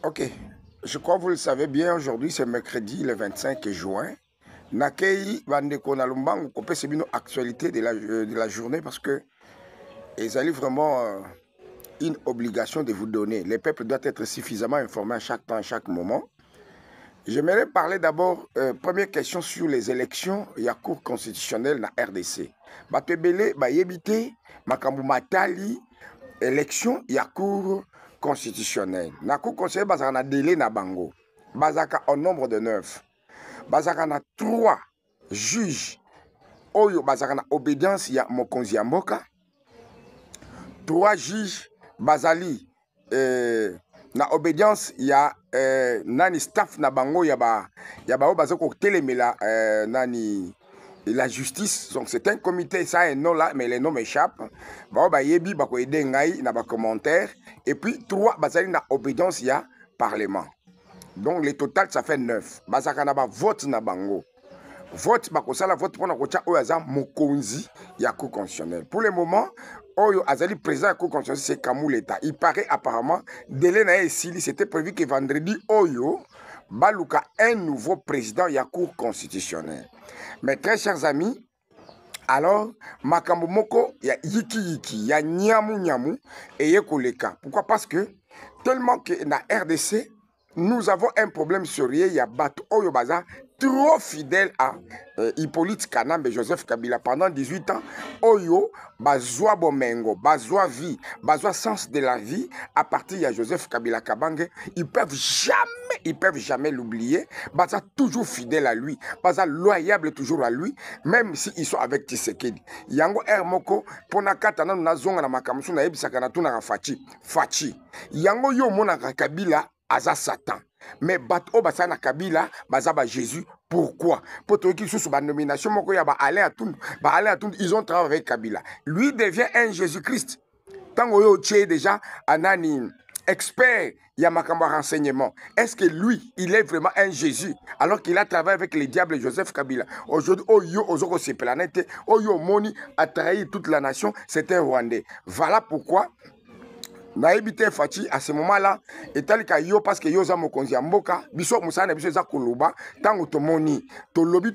Ok, je crois que vous le savez bien, aujourd'hui c'est mercredi le 25 juin. Nakei Bandeko Nalumbango, qu'on peut se une actualité de la journée parce que ils allaient vraiment une obligation de vous donner. Les peuples doivent être suffisamment informés à chaque temps, à chaque moment. J'aimerais parler d'abord, première question sur les élections, il y a cour constitutionnelle na RDC. Batebele, Bayebite, Makambu Matali, élection, il y a cour constitutionnelle. Na cour constitutionnelle, bazaka na délai na bango. Bazaka en nombre de 9. Bazaka na 3 juges. Oyo bazaka na obédience ya mokonzi ya mboka. 3 juges bazali na obédience ya nani staff na bango ya ba bazako telemela nani la justice. Donc c'est un comité, ça un nom là, mais les noms m'échappent. Ba yebi ba ko aider ngai na ba commentaire et puis 3 bazali na obédience ya parlement. Donc le total ça fait 9. Bazaka na ba vote na bango. Vote bakosala vote pour na kocha oyaza mokonzi ya cour constitutionnelle. Pour le moment, Oyo Azali président de la Cour constitutionnelle, c'est Kamou l'État. Il paraît apparemment, délai na esili, c'était prévu que vendredi, Oyo baluka un nouveau président de la Cour constitutionnelle. Mais très chers amis, alors, Makambo Moko, il y a Yiki, il y a Nyamu, et Yekoleka. Pourquoi? Parce que tellement que dans la RDC, nous avons un problème sérieux, il y a Bato Oyo Baza, trop fidèle à Hippolyte Kanambe Joseph Kabila pendant 18 ans. Oyo, Bazoa Bomengo, Bazoa vie, Bazoa sens de la vie, à partir de Joseph Kabila Kabange, ils peuvent jamais l'oublier. Baza toujours fidèle à lui, Baza loyable toujours à lui, même s'ils sont avec Tshisekedi. Yango Hermoko, Ponakata na zonga na makamusu na ebisaka na tuna Fachi. Yango yo mona Kabila aza Satan. Mais bato basana Kabila bazaba Jésus. Pourquoi? Pour qu'ils sous ba nomination moko ya ba Alain Atoun, ils ont travaillé avec Kabila. Lui devient un Jésus-Christ. Tango yo tché déjà anani expert ya makamba renseignement. Est-ce que lui, il est vraiment un Jésus alors qu'il a travaillé avec les diables Joseph Kabila? Aujourd'hui, Oyo Ozoko se planète, Oyo Moni a trahi toute la nation, c'est un Rwandais. Voilà pourquoi Naibite Fachi à ce moment-là etalika yo parce que yo za mokonzi ya mboka biso musana biso za koloba tango tomoni tolobi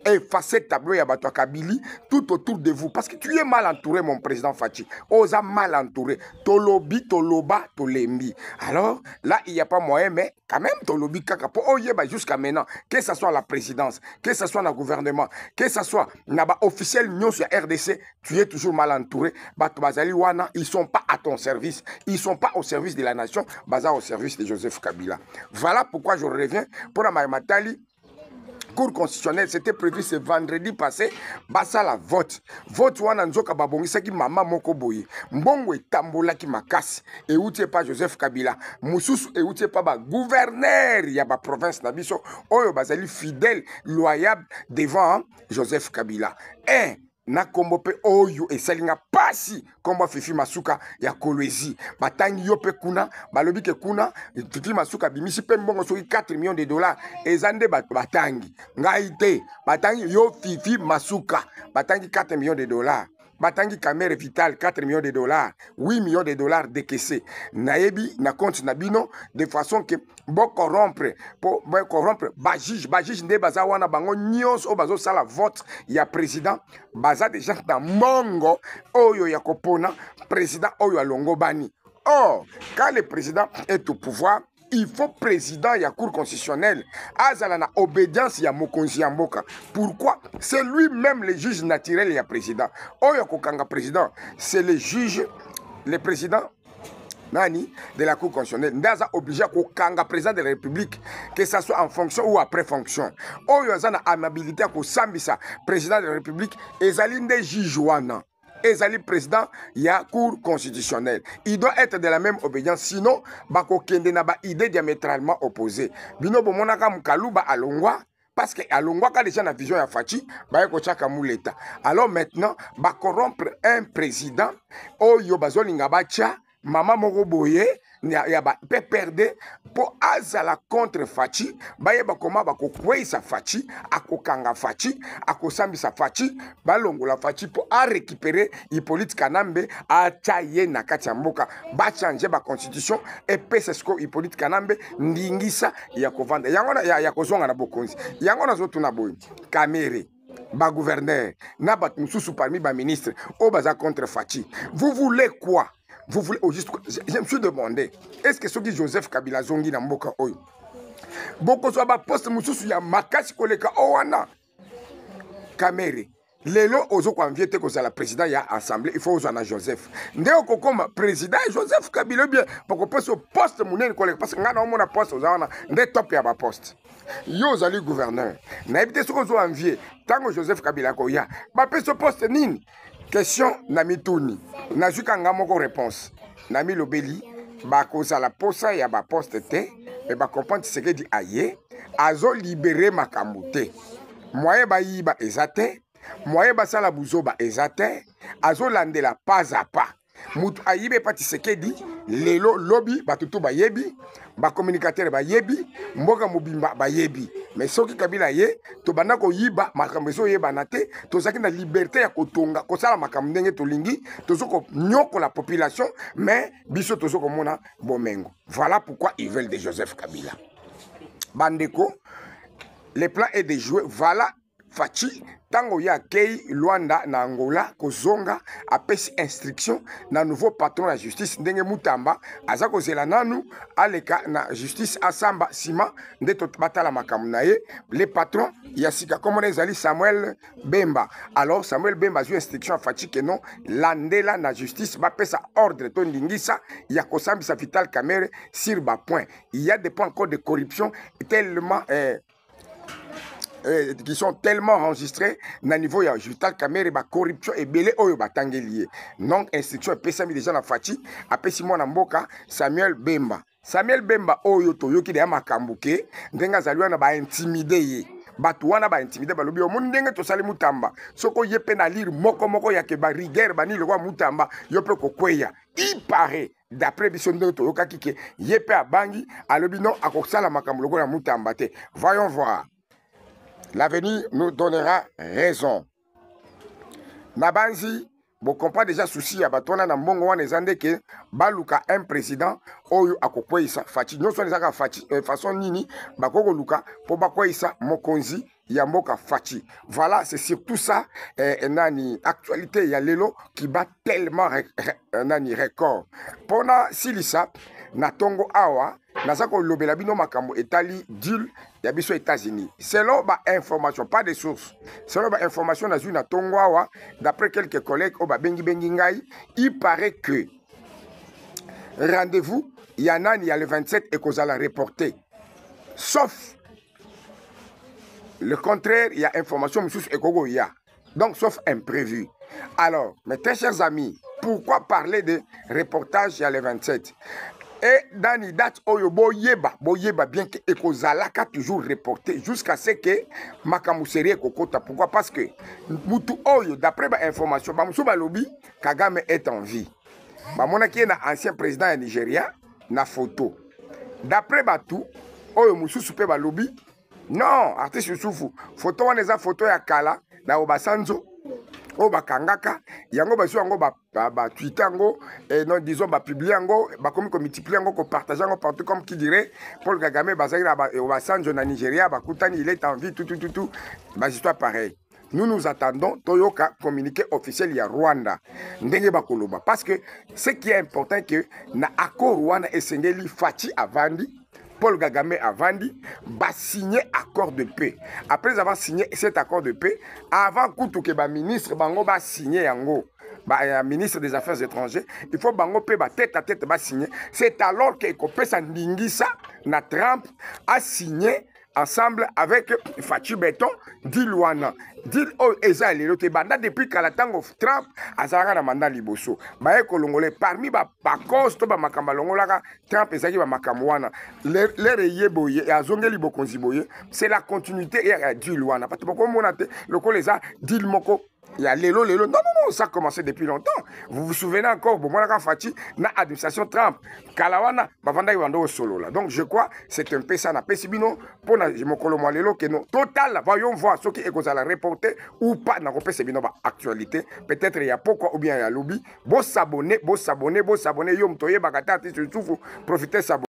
effacer tableau ya bato Kabili tout autour de vous parce que tu es mal entouré mon président Fachi. Oza mal entouré tolobi toloba tolembi. Alors là il y a pas moyen mais quand même tolobi kaka po oyeba jusqu'à maintenant que ça soit la présidence, que ça soit le gouvernement, que ça soit naba officiel nyos sur RDC, tu es toujours mal entouré. Bato bazali wana ils sont pas à ton service. Ils ne sont pas au service de la nation, basés au service de Joseph Kabila. Voilà pourquoi je reviens pour la Matali. Cour constitutionnelle, c'était prévu ce vendredi passé. Basa la vote. Vote wana nzoka babongisa ki mama moko boye. Mbongo etambola ki makasi. Et outie pas Joseph Kabila. Mususu et outie pas ba gouverneur ya ba province na biso. Oyo bazali fidèle, loyable devant Joseph Kabila. Na kombo pe oyo esalinga pasi kombo Fifi Masuka ya Kolwezi batangi yo pe kuna balobi ke kuna Fifi Masuka bimisi pe mbongo soki 4 millions de dollars ezande batangi ngai te batangi yo Fifi Masuka batangi 4 millions de dollars batangi Camere Vital 4 millions de dollars 8 millions de dollars décaissés nayebi na compte na bino de façon que bon corrompre ba juge nde baza wana bango nyonso o bazo sala vote ya président baza déjà dans mongo oyo ya kopona président oyo alongo bani. Or quand le président est au pouvoir, il faut président ya cour constitutionnelle azala na obédience ya mokonzi ya mboka. Pourquoi? C'est lui-même le juge naturel ya président. Oyo kokanga président, c'est le juge, le président nani de la cour constitutionnelle. Ndaza obligé kokanga président de la République, que ça soit en fonction ou après fonction. Oyo azana amabilité ko sambisa président de la République ezali nde juge wana. Ezali président ya cour constitutionnelle. Il doit être de la même obédience, sinon bako kende na ba idée diamétralement opposée. Bino bomonaka mukaluba alongwa parce que alongwa ka déjà na vision ya Fachi ba ko chaka l'État. Alors maintenant ba corrompre un président oyo bazolinga bacha mama moko boye ya ba pe perdre pour azala contre Faci bayeba koma bakokweyisa Faci akokanga Faci akosambisa Faci balongola Faci pour a récupérer Hippolyte Kanambe atia ye na kati ya mboka bachange ba constitution epesa siko Hippolyte Kanambe ndingisa ya kovanda yango ya kozonga na bokonzi yango nazotuna boyi Kamere ba gouverneur na bat mususu parmi ba ministre o baza contre Faci. Vous voulez quoi? Vous voulez au juste, je me suis demandé, est-ce que ce qui Joseph Kabila zongi na mboka oyo boko so ba poste mususu ya makasi koleka owana Kamere lelo ozo kwa envier te ko la président ya assemblée il faut ozana Joseph ndeo kokoma président Joseph Kabila bien poko poste poste munene koleka parce que ngana omona poste ozana nde top ya ba poste yo ozali gouverneur na ebite soko ozo envier tango Joseph Kabila ko ya ba peso poste nini. Question na mituni nazuka ngamoko réponse na mi lobeli bakoza la posa ya ba poste te e ba comprendre ce que dit aye azo libérer makambo te moye ba yiba ezate moye ba sala buzoba ezate azo landela pas à pas mutu ayibe pati ce que dit lelo lobby batutu ba yebi ba communicateur ba yebi mboka mobimba ba yebi mais soki Kabila ye to banda ko yiba makambo so yeba na te to zaki na liberté ya kotonga ko sala makambo ndenge to lingi to soko nyoko la population mais biso to soko mona bomengo. Voilà pourquoi ils veulent de Joseph Kabila. Bandeko, le plan est de jouer. Voilà Faci tango ya kei Luanda na Angola kozonga apesi instruction na nouveau patron la justice ndenge mutamba aza kozela nanu aleka na justice asamba sima nde to batala makamu na ye le patron ya sika komona ezali Samuel Bemba. Alors Samuel Bemba a eu instruction Faci que non landela na justice ba pesa ordre to ndingisa ya kosambisa Vital Kamerhe sur ba point. Il y a des points encore de corruption tellement qui sont tellement enregistrés na niveau ya Vital Kamerhe ba corruption et belé oyo batangi lié. Donc instruction pesami déjà na Faci apesi mwana mboka Samuel Bemba. Samuel Bemba oyo toyoki de makambuke ndenga zaliwa na ba intimider ye. Batu wana ba intimider ba lobi o ndenge to sali mutamba. Soko yepe na lire moko ya ke ba rigueur bani le kwa mutamba yope kokweya. Il paraît d'après Bissondo toyoka kike yepe abangi alobi non akosala makambo loko na mutamba te. Voyons voir. L'avenir nous donnera raison. Nabanzi, bon comprend déjà souci à batona na mbongo wana ezande ke baluka un président oyo akokwesa Faci nyonso ezaka Faci façon nini bakoko luka po bakwesa mokonzi ya mboka Faci. Voilà, c'est surtout ça nani actualité ya lelo qui bat tellement nani record. Pona silisa na tongo awa nazako lobela bino makambo etali deal ya biso États-Unis. Selon ba information, pas de source. Selon ba information na na tongo awa d'après quelques collègues au ba bengi ngai, il paraît que rendez-vous il y en a le 27 et qu'on a reporté. Sauf le contraire, il y a information monsieur ekogo ya. Donc sauf imprévu. Alors, mes très chers amis, pourquoi parler de reportage il y a le 27? Et dans les dates, boyeba bien que ekozalaka toujours reporté jusqu'à ce que makamuseri kokota. Pourquoi? Parce que mutu oyo d'après ba information, ba musu balobi Kagame est en vie. Ba mona ki na ancien président ya Nigeria na photo. D'après batu oyo musu pe balobi non, artiste Yusufu, photo wana eza photo ya kala na Obasanjo. O bakangaka yango basu yango ba Twitter yango et non disons ba publier yango ba comme multiplier yango ko partager yango partout comme qui dirait Paul Kagame bazaki na Obasanjo na Nigeria bakutani il est en vie tout ba histoire pareil. Nous attendons toyoka communiqué officiel ya Rwanda ndenge bakoloba parce que ce qui est important que na accord Rwanda esengeli Faci avandi Paul Kagame a vendu, va signer accord de paix. Après avoir signé cet accord de paix, avant que le ministre Bango va signer yango, ministre des Affaires étrangères, il faut Bango paix tête à tête va signer. C'est alors que Kopesa Ndingisa na Trump a signé ensemble avec Faci Beton, Dilwana. Dil o eza lelote banda depuis kalatango Trump azalaka na mandat liboso. Baye kolongole parmi ba cause to ba makamba longolaka Trump ezaki ba makambo wana. Le yeboye azongeli bokonzi boye, c'est la continuité ya Dilwana. Parce que mona te lokole eza Dil moko Il y a Lelo. Non, ça a commencé depuis longtemps. Vous vous souvenez encore, bon, moi, Fati, na administration Trump, Kalawana, Bavanda Yvando au solo là. Donc, je crois c'est un peu ça. Na Pesibino, pour na Jimokolo Lelo, que non. Total, voyons voir ce qui est qu'on a reporter ou pas dans le Pesibino, actualité. Peut-être il y a pourquoi ou bien il y a lobby. Bon s'abonner, yom toye, bagata, profiter s'abonner.